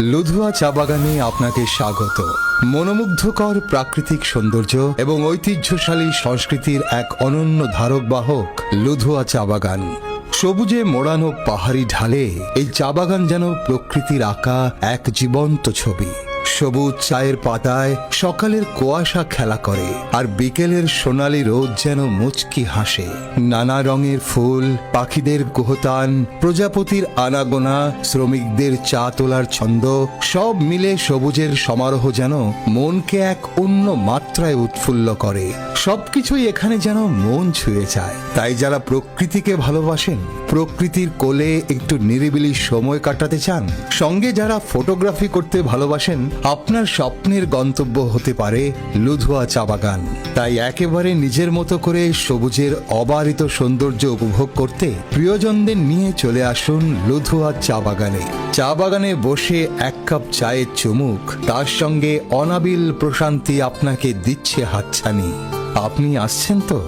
লুধুয়া চা বাগানে আপনাকে স্বাগত। মনোমুগ্ধকর প্রাকৃতিক সৌন্দর্য এবং ঐতিহ্যশালী সংস্কৃতির এক অনন্য ধারক বাহক লুধুয়া চা বাগান। সবুজে মোড়ানো পাহাড়ি ঢালে এই চা বাগান যেন প্রকৃতির আঁকা এক জীবন্ত ছবি। সবুজ চায়ের পাতায় সকালের কুয়াশা খেলা করে, আর বিকেলের সোনালি রোদ যেন মুচকি হাসে। নানা রঙের ফুল, পাখিদের কুহতান, প্রজাপতির আনাগোনা, শ্রমিকদের চা তোলার ছন্দ, সব মিলে সবুজের সমারোহ যেন মনকে এক অন্য মাত্রায় উৎফুল্ল করে। সবকিছুই এখানে যেন মন ছুঁয়ে যায়। তাই যারা প্রকৃতিকে ভালোবাসেন, প্রকৃতির কোলে একটু নিরিবিলি সময় কাটাতে চান, সঙ্গে যারা ফটোগ্রাফি করতে ভালোবাসেন, আপনার স্বপ্নের গন্তব্য হতে পারে লুধুয়া চা বাগান। তাই একেবারে নিজের মতো করে সবুজের অবারিত সৌন্দর্য উপভোগ করতে প্রিয়জনদের নিয়ে চলে আসুন লুধুয়া চা বাগানে। চা বাগানে বসে এক কাপ চায়ের চুমুক, তার সঙ্গে অনাবিল প্রশান্তি আপনাকে দিচ্ছে হাতছানি। আপনি আসছেন তো?